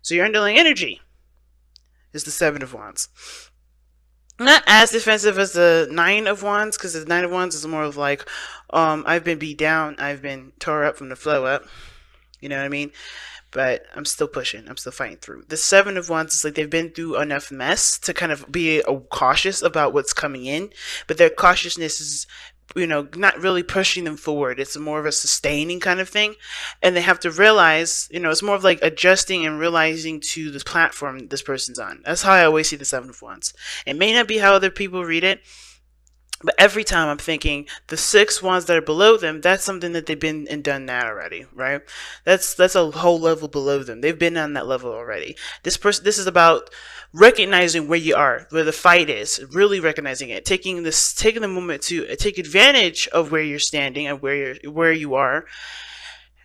So your underlying energy is the Seven of Wands. Not as defensive as the Nine of Wands, because the Nine of Wands is more of like, I've been beat down, I've been tore up from the flow up. You know what I mean? But I'm still pushing. I'm still fighting through. The Seven of Wands is like they've been through enough mess to kind of be cautious about what's coming in, but their cautiousness is, not really pushing them forward. It's more of a sustaining kind of thing, and they have to realize, it's more of like adjusting and realizing to the platform this person's on. That's how I always see the Seven of Wands. It may not be how other people read it, but every time I'm thinking the six wands that are below them, that's something that they've been and done that already, right? That's a whole level below them. They've been on that level already. This is about recognizing where you are, where the fight is, really recognizing it, taking the moment to take advantage of where you're standing and where you are,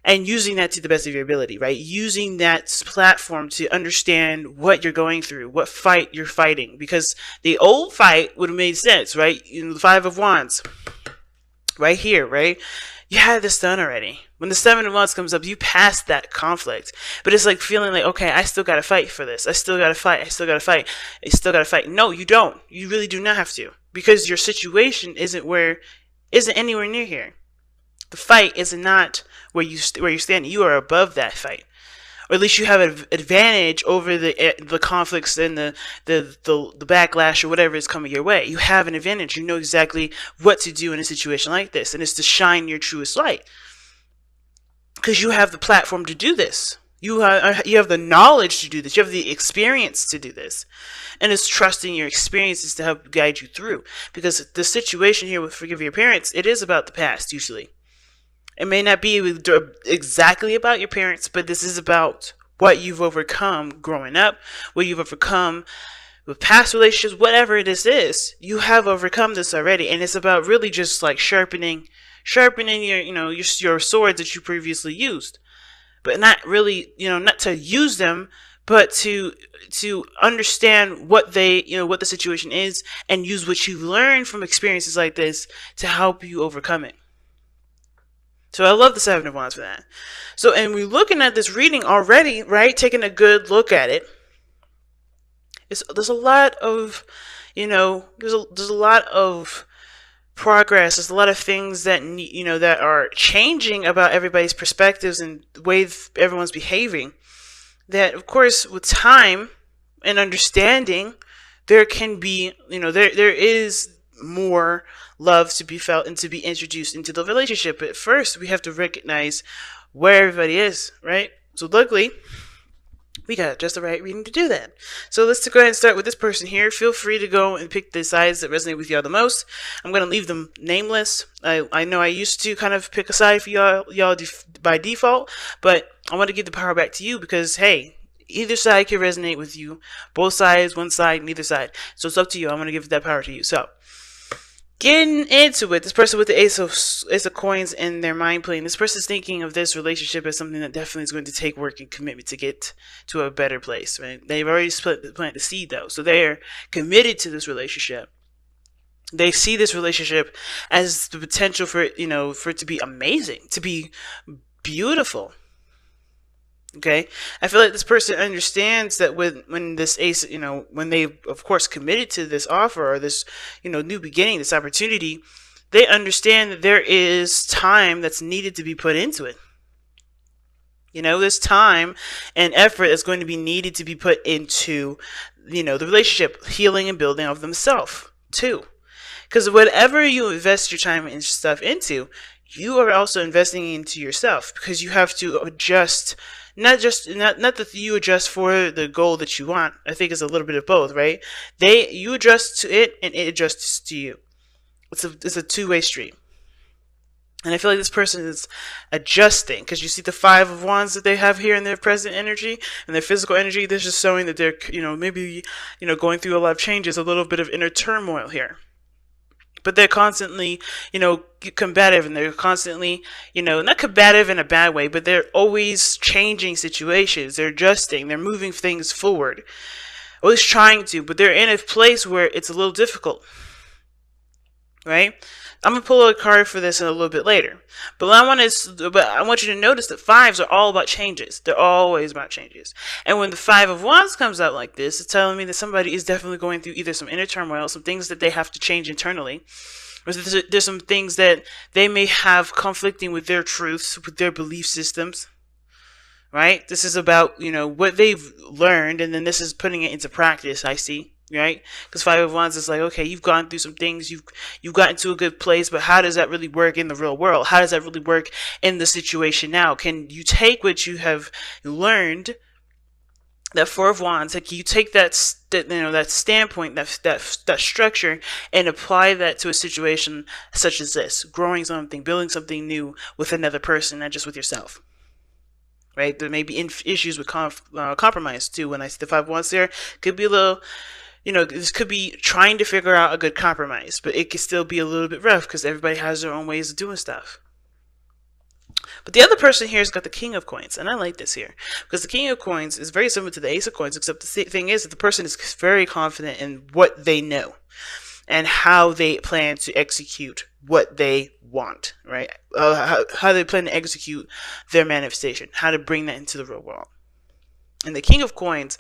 and using that to the best of your ability, right? Using that platform to understand what you're going through, what fight you're fighting. Because the old fight would have made sense, right? The Five of Wands, right here, right? You had this done already. When the Seven of Wands comes up, you passed that conflict. But it's like feeling like, okay, I still got to fight for this. I still got to fight. I still got to fight. I still got to fight. No, you don't. You really do not have to. Because your situation isn't anywhere near here. The fight is not where you're standing. You are above that fight, or at least you have an advantage over the conflicts and the backlash or whatever is coming your way. You have an advantage. You know exactly what to do in a situation like this, and it's to shine your truest light because you have the platform to do this. You have the knowledge to do this. You have the experience to do this, and it's trusting your experiences to help guide you through. Because the situation here with Forgive Your Parents, it is about the past usually. It may not be exactly about your parents, but this is about what you've overcome growing up, what you've overcome with past relationships, whatever this is. You have overcome this already, and it's about really just like sharpening your swords that you previously used, but not really, not to use them, but to understand what the situation is, and use what you've learned from experiences like this to help you overcome it. So I love the Seven of Wands for that. So, and we're looking at this reading already, right? Taking a good look at it. There's a lot of, there's a lot of progress. There's a lot of things that that are changing about everybody's perspectives and the way everyone's behaving. That, of course, with time and understanding, there can be, there is more love to be felt and to be introduced into the relationship. But first, we have to recognize where everybody is, right? So luckily, we got just the right reading to do that. So let's go ahead and start with this person here. Feel free to go and pick the sides that resonate with y'all the most. I'm going to leave them nameless. I know I used to kind of pick a side for y'all by default, but I want to give the power back to you because, hey, either side can resonate with you. Both sides, one side, neither side. So it's up to you. I'm going to give that power to you. So getting into it, this person with the Ace of Coins in their mind plane, this person's thinking of this relationship as something that definitely is going to take work and commitment to get to a better place, right? They've already planted the seed, though, so they're committed to this relationship. They see this relationship as the potential for it to be amazing, to be beautiful. Okay, I feel like this person understands that when this ace, when they, of course, committed to this offer or this, new beginning, this opportunity, they understand that there is time that's needed to be put into it. There's time and effort that's going to be needed to be put into, the relationship, healing and building of themselves too. Because whatever you invest your time and stuff into, you are also investing into yourself, because you have to adjust. Not that you adjust for the goal that you want. I think it's a little bit of both, right? You adjust to it and it adjusts to you. It's a two-way street. And I feel like this person is adjusting, because you see the Five of Wands that they have here in their present energy and their physical energy. This is showing that they're maybe going through a lot of changes, a little bit of inner turmoil here. But they're constantly, combative, and they're constantly, not combative in a bad way, but they're always changing situations. They're adjusting. They're moving things forward. Always trying to, but they're in a place where it's a little difficult, right? I'm gonna pull a card for this in a little bit later, but I want you to notice that fives are all about changes. They're always about changes. And when the Five of Wands comes out like this, it's telling me that somebody is definitely going through either some inner turmoil, some things that they have to change internally, or there's some things that they may have conflicting with their truths, with their belief systems. Right? This is about, what they've learned, and then this is putting it into practice, I see. Right? Because Five of Wands is like, okay, you've gone through some things, you've gotten to a good place, but how does that really work in the real world? How does that really work in the situation now? Can you take what you have learned, that Four of Wands, like you take that standpoint, that structure, and apply that to a situation such as this, growing something, building something new with another person, not just with yourself. Right? There may be issues with compromise too. When I see the Five of Wands there, could be a little, this could be trying to figure out a good compromise, but it could still be a little bit rough because everybody has their own ways of doing stuff. But the other person here has got the King of Coins, and I like this here because the King of Coins is very similar to the Ace of Coins, except the thing is that the person is very confident in what they know and how they plan to execute what they want, right? How they plan to execute their manifestation, how to bring that into the real world. And the King of Coins,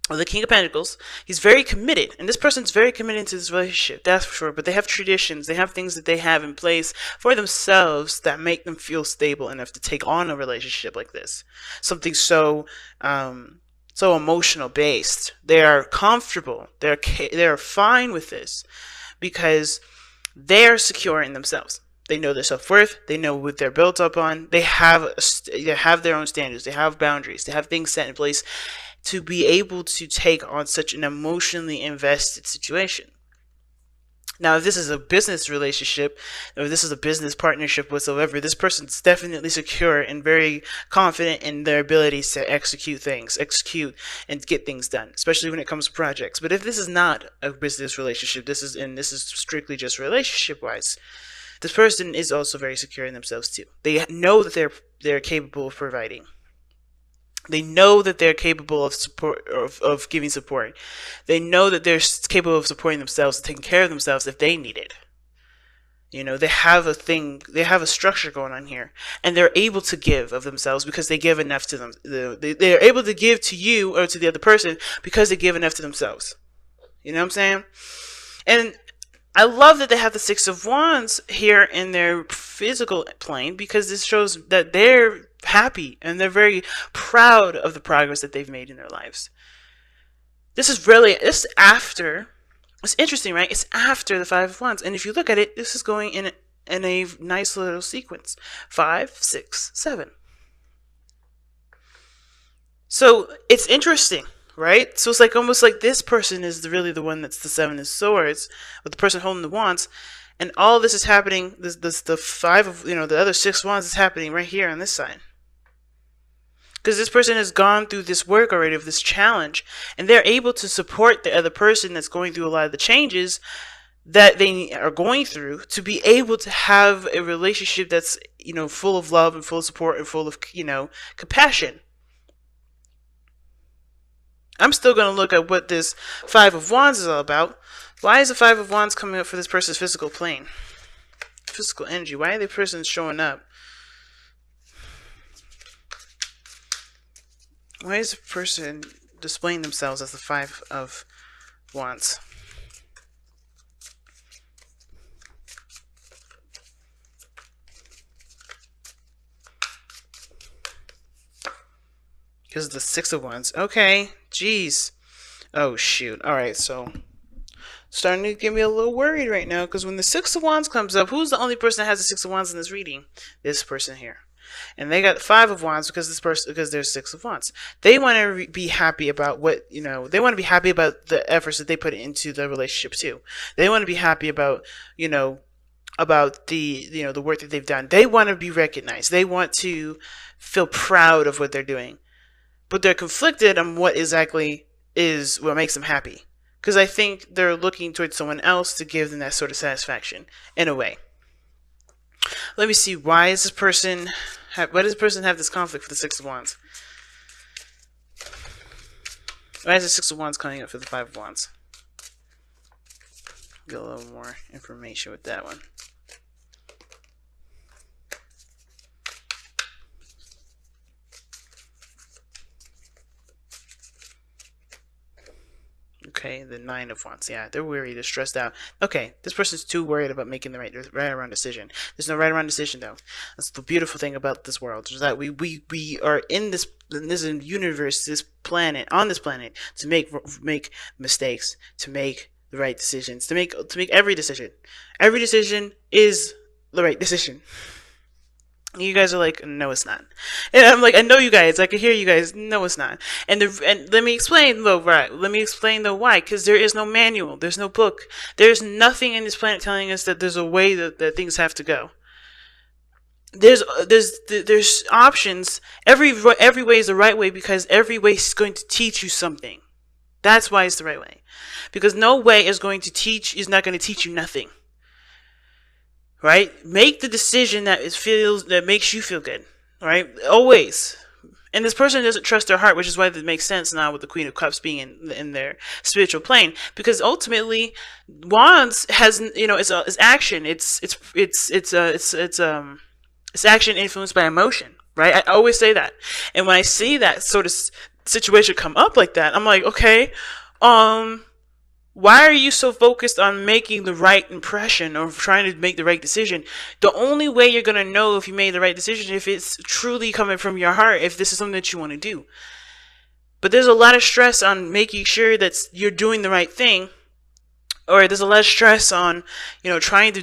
or the King of Pentacles, he's very committed, and this person's very committed to this relationship, that's for sure. But they have traditions, they have things that they have in place for themselves that make them feel stable enough to take on a relationship like this. Something so emotional based. They are comfortable. They're fine with this because they're secure in themselves. They know their self-worth. They know what they're built up on. They have their own standards. They have boundaries. They have things set in place to be able to take on such an emotionally invested situation. Now, if this is a business relationship, or if this is a business partnership whatsoever, this person's definitely secure and very confident in their abilities to execute and get things done, especially when it comes to projects. But if this is not a business relationship, this is strictly just relationship-wise, this person is also very secure in themselves too. They know that they're capable of providing. They know that they're capable of support, of giving support. They know that they're capable of supporting themselves and taking care of themselves if they need it. They have a structure going on here, and they're able to give of themselves because they give enough to them. They're able to give to you or to the other person because they give enough to themselves. You know what I'm saying? And I love that they have the Six of Wands here in their physical plane because this shows that they're happy and they're very proud of the progress that they've made in their lives. It's interesting, right? It's after the Five of Wands. And if you look at it, this is going in a nice little sequence. 5, 6, 7. So it's interesting. Right? So it's like almost like this person is really the one that's the Seven of Swords, with the person holding the wands, and all this is happening. The five of the other 6 wands is happening right here on this side, because this person has gone through this work already of this challenge, and they're able to support the other person that's going through a lot of the changes that they are going through to be able to have a relationship that's full of love and full of support and full of compassion. I'm still going to look at what this Five of Wands is all about. Why is the Five of Wands coming up for this person's physical plane? Physical energy. Why are the persons showing up? Why is the person displaying themselves as the Five of Wands? Because of the Six of Wands. Okay. Jeez. Oh, shoot. Alright, so starting to get me a little worried right now, because when the Six of Wands comes up, who's the only person that has the Six of Wands in this reading? This person here. And they got the Five of Wands because there's Six of Wands. They want to be happy about they want to be happy about the efforts that they put into the relationship too. They want to be happy about, about the work that they've done. They want to be recognized. They want to feel proud of what they're doing. But they're conflicted on what exactly is what makes them happy. Because I think they're looking towards someone else to give them that sort of satisfaction, in a way. Let me see, why does this person have this conflict for the Six of Wands? Why is the Six of Wands coming up for the Five of Wands? get a little more information with that one. Okay, the Nine of Wands. Yeah, they're worried, they're stressed out. Okay, this person's too worried about making the right or wrong decision. There's no right or wrong decision, though. That's the beautiful thing about this world, is that we are in this universe, this planet, on this planet, to make mistakes, to make the right decisions, to make every decision. Every decision is the right decision. You guys are like, no, it's not. And I'm like, I know you guys. I can hear you guys. No, it's not. And let me explain though, right? Let me explain though why. Because there is no manual. There's no book. There's nothing in this planet telling us that there's a way that things have to go. There's options. Every way is the right way, because every way is going to teach you something. That's why it's the right way. Because no way is not going to teach you nothing. Right? Make the decision that makes you feel good. Right? Always. And this person doesn't trust their heart, which is why it makes sense now with the Queen of Cups being in their spiritual plane. Because ultimately, Wands has, it's action. It's action influenced by emotion. Right? I always say that. And when I see that sort of situation come up like that, I'm like, okay, why are you so focused on making the right impression or trying to make the right decision? The only way you're going to know if you made the right decision if it's truly coming from your heart, if this is something that you want to do. But there's a lot of stress on making sure that you're doing the right thing. Or there's a lot of stress on, trying to,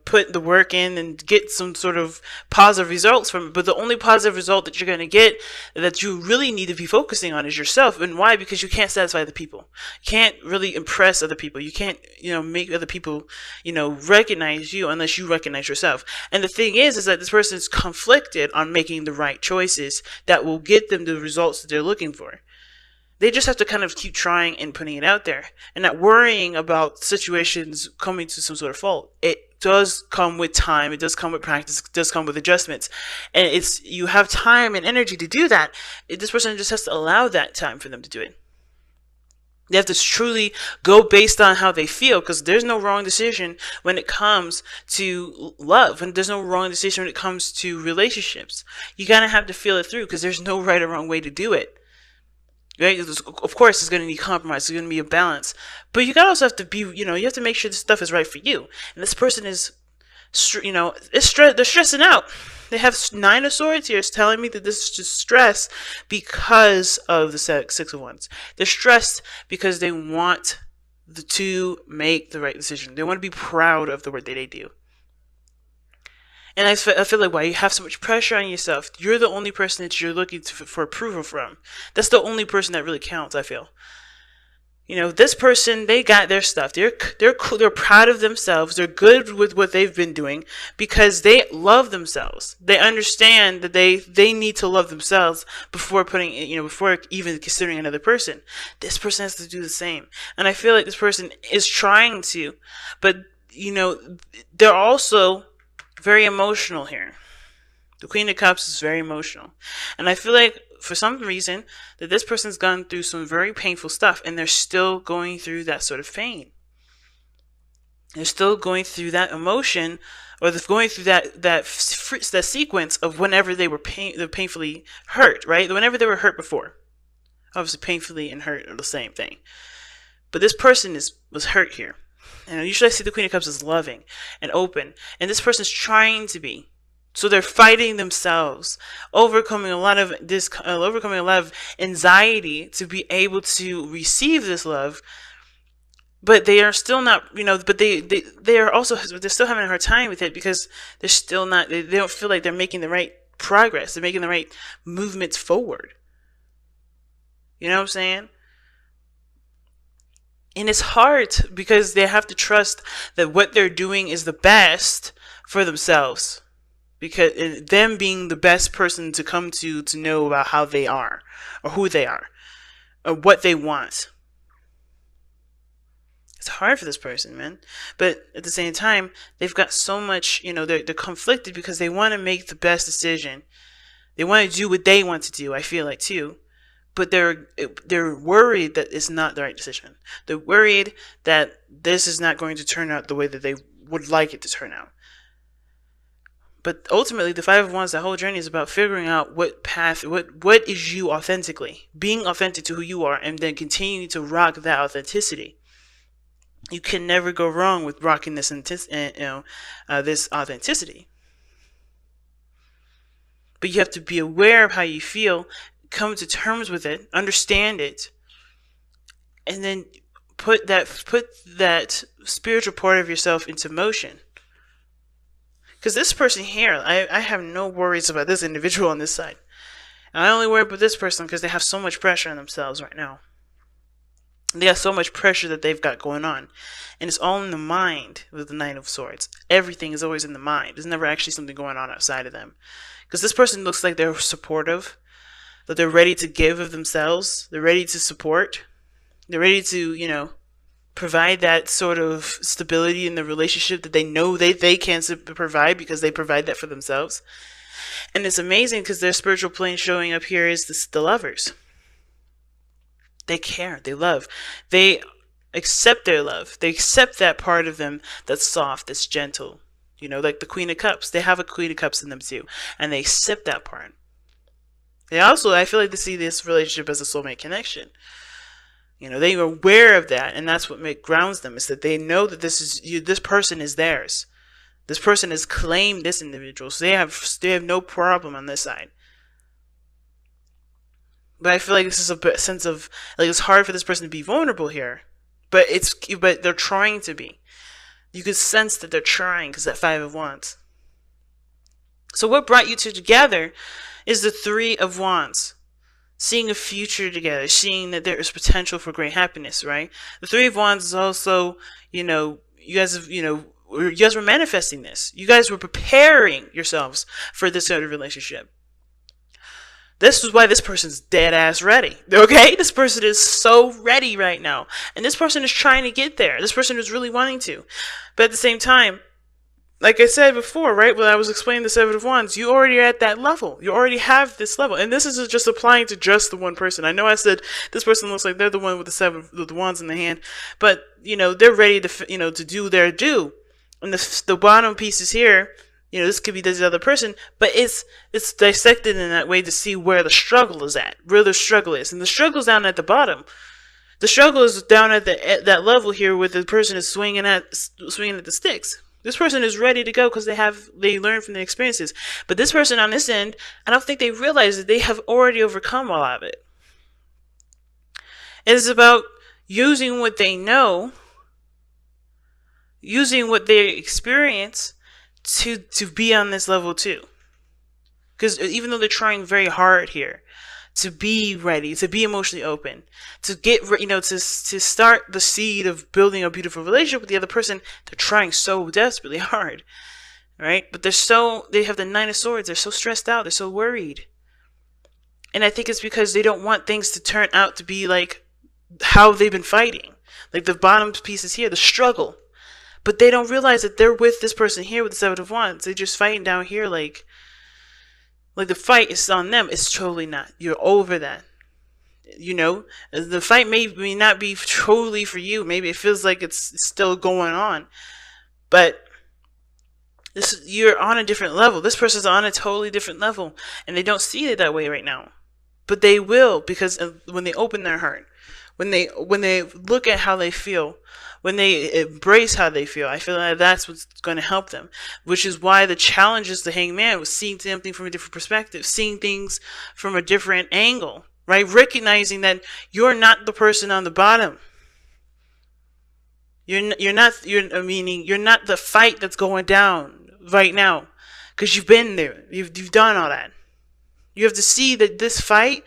put the work in and get some sort of positive results from it. But the only positive result that you're going to get, that you really need to be focusing on, is yourself. And why? Because you can't satisfy the people. You can't really impress other people. You can't, make other people, recognize you unless you recognize yourself. And the thing is that this person is conflicted on making the right choices that will get them the results that they're looking for. They just have to kind of keep trying and putting it out there and not worrying about situations coming to some sort of fault. It does come with time. It does come with practice. It does come with adjustments. And you have time and energy to do that. This person just has to allow that time for them to do it. They have to truly go based on how they feel, because there's no wrong decision when it comes to love, and there's no wrong decision when it comes to relationships. You gotta have to feel it through, because there's no right or wrong way to do it. Right? Of course, there's going to need compromise. There's going to be a balance. But you also have to be, you have to make sure this stuff is right for you. And this person is, they're stressing out. They have Nine of Swords here. It's telling me that this is just stress because of the Six of Wands. They're stressed because they want to make the right decision. They want to be proud of the work that they do. And I feel like, why you have so much pressure on yourself? You're the only person that you're looking for approval from. That's the only person that really counts, I feel. This person, they got their stuff. They're proud of themselves. They're good with what they've been doing because they love themselves. They understand that they need to love themselves before before even considering another person. This person has to do the same. And I feel like this person is trying to, but they're also very emotional here. The Queen of Cups is very emotional. And I feel like for some reason that this person's gone through some very painful stuff, and they're still going through that sort of pain. They're still going through that emotion, or they're going through that sequence of whenever they were painfully hurt, right? Whenever they were hurt before. Obviously, painfully and hurt are the same thing. But this person was hurt here. And usually I see the Queen of Cups as loving and open. And this person's trying to be. So they're fighting themselves, overcoming a lot of anxiety to be able to receive this love. But they are still not, but they're still having a hard time with it, because they're still not, they don't feel like they're making the right progress. They're making the right movements forward. You know what I'm saying? And it's hard because they have to trust that what they're doing is the best for themselves. Because them being the best person to come to know about how they are, or who they are, or what they want. It's hard for this person, man. But at the same time, they've got so much, they're conflicted because they want to make the best decision. They want to do what they want to do, I feel like, too. but they're worried that it's not the right decision. They're worried that this is not going to turn out the way that they would like it to turn out. But ultimately, the Five of Wands, the whole journey is about figuring out what path, what is you authentically, being authentic to who you are, and then continuing to rock that authenticity. You can never go wrong with rocking this this authenticity. But you have to be aware of how you feel, come to terms with it, understand it, and then put that spiritual part of yourself into motion. Because this person here, I have no worries about this individual on this side. And I only worry about this person because they have so much pressure on themselves right now. They have so much pressure that they've got going on. And it's all in the mind with the Nine of Swords. Everything is always in the mind. There's never actually something going on outside of them. Because this person looks like they're supportive, that they're ready to give of themselves. They're ready to support. They're ready to, provide that sort of stability in the relationship that they know they can provide because they provide that for themselves. And it's amazing because their spiritual plane showing up here is the Lovers. They care, they love, they accept their love, they accept that part of them that's soft, that's gentle, like the Queen of Cups. They have a Queen of Cups in them too, and they accept that part. They also, I feel like they see this relationship as a soulmate connection. They are aware of that, and that's what grounds them, is that they know that this person is theirs. This person has claimed this individual, so they have no problem on this side. But I feel like this is a sense of, like, it's hard for this person to be vulnerable here, but they're trying to be. You can sense that they're trying because that Five of Wands. So what brought you two together is the Three of Wands. Seeing a future together, seeing that there is potential for great happiness, right? The Three of Wands is also, you guys were manifesting this. You guys were preparing yourselves for this sort of relationship. This is why this person's dead ass ready. Okay? This person is so ready right now. And this person is trying to get there. This person is really wanting to. But at the same time, like I said before, right, when I was explaining the Seven of Wands, you already are at that level. You already have this level. And this is just applying to just the one person. I know I said this person looks like they're the one with the Wands in the hand. But, they're ready to, to do their due. And the bottom pieces here, this could be this other person. But it's dissected in that way to see where the struggle is at. Where the struggle is. And the struggle's down at the bottom. The struggle is down at that level here where the person is swinging at the sticks. This person is ready to go because they learned from the experiences. But this person on this end, I don't think they realize that they have already overcome a lot of it. It is about using what they know, using what they experience to be on this level too. Because even though they're trying very hard here to be ready, to be emotionally open, to get, to start the seed of building a beautiful relationship with the other person, they're trying so desperately hard, right? But they have the Nine of Swords. They're so stressed out. They're so worried. And I think it's because they don't want things to turn out to be like how they've been fighting. Like the bottom pieces here, the struggle. But they don't realize that they're with this person here with the Seven of Wands. They're just fighting down here like the fight is on them. It's totally not. You're over that. The fight may not be totally for you. Maybe it feels like it's still going on. But you're on a different level. This person's on a totally different level. And they don't see it that way right now. But they will, because when they open their heart, when they look at how they feel, when they embrace how they feel, I feel like that's what's going to help them. Which is why the challenge is the Hangman, was seeing something from a different perspective, seeing things from a different angle, right? Recognizing that you're not the person on the bottom. You're not the fight that's going down right now, because you've been there. You've done all that. You have to see that this fight,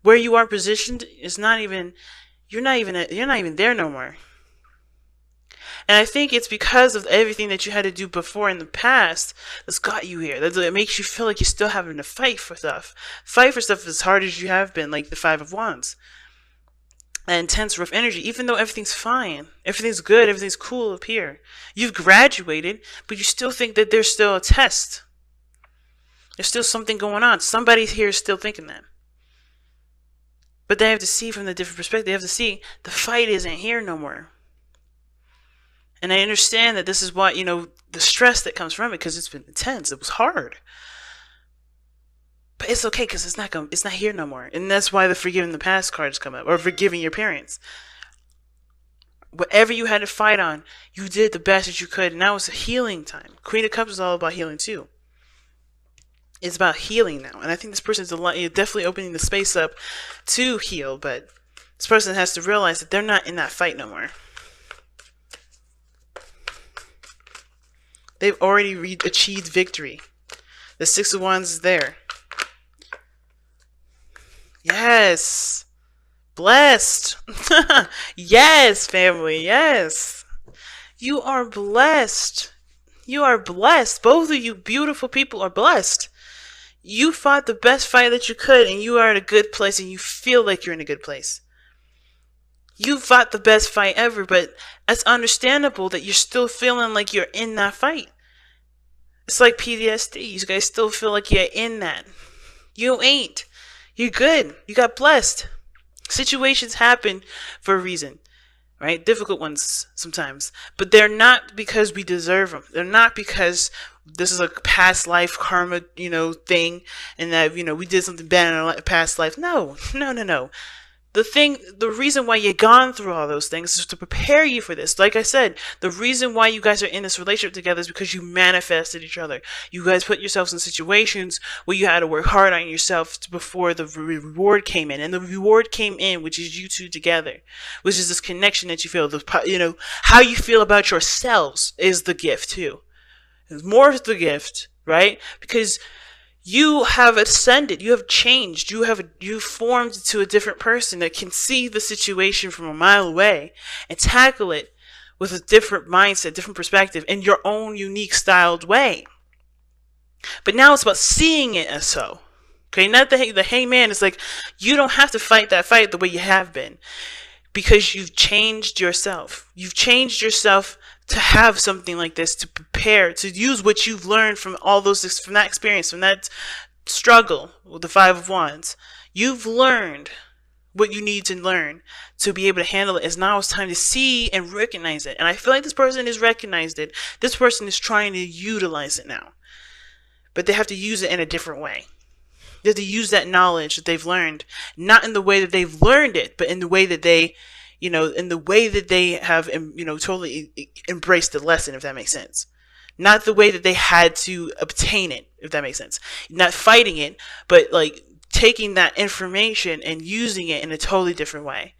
where you are positioned, is not even. You're not even there no more. And I think it's because of everything that you had to do before in the past that's got you here. That makes you feel like you're still having to fight for stuff. Fight for stuff as hard as you have been, like the Five of Wands. That intense, rough energy, even though everything's fine. Everything's good, everything's cool up here. You've graduated, but you still think that there's still a test. There's still something going on. Somebody here is still thinking that. But they have to see from the different perspective. They have to see the fight isn't here no more. And I understand that this is why, the stress that comes from it, because it's been intense. It was hard. But it's okay, because it's not here no more. And that's why the forgiving the past cards come up, or forgiving your parents. Whatever you had to fight on, you did the best that you could, and now it's a healing time. Queen of Cups is all about healing too. It's about healing now, and I think this person is definitely opening the space up to heal, but this person has to realize that they're not in that fight no more. They've already achieved victory. The Six of Wands is there. Yes. Blessed. Yes, family. Yes. You are blessed. You are blessed. Both of you beautiful people are blessed. You fought the best fight that you could, and you are in a good place, and you feel like you're in a good place. You fought the best fight ever, but it's understandable that you're still feeling like you're in that fight. It's like PTSD. You guys still feel like you're in that. You ain't. You're good. You got blessed. Situations happen for a reason, right? Difficult ones sometimes. But they're not because we deserve them. They're not because this is a past life karma, thing, and that, we did something bad in our past life. No. The reason why you've gone through all those things is to prepare you for this. Like I said, the reason why you guys are in this relationship together is because you manifested each other. You guys put yourselves in situations where you had to work hard on yourself before the reward came in. And the reward came in, which is you two together, which is this connection that you feel. How you feel about yourselves is the gift too. More is the gift, right? Because you have ascended, you have changed, you've formed into a different person that can see the situation from a mile away and tackle it with a different mindset, different perspective, in your own unique styled way. But now it's about seeing it as so. Okay, not the hangman is like, you don't have to fight that fight the way you have been, because you've changed yourself. You've changed yourself to have something like this, to prepare, to use what you've learned from all those, from that experience, from that struggle with the Five of Wands. You've learned what you need to learn to be able to handle it. Now it's time to see and recognize it. And I feel like this person has recognized it. This person is trying to utilize it now. But they have to use it in a different way. They have to use that knowledge that they've learned, not in the way that they've learned it, but in the way that they, in the way that they have, totally embraced the lesson, if that makes sense. Not the way that they had to obtain it, if that makes sense. Not fighting it, but like taking that information and using it in a totally different way.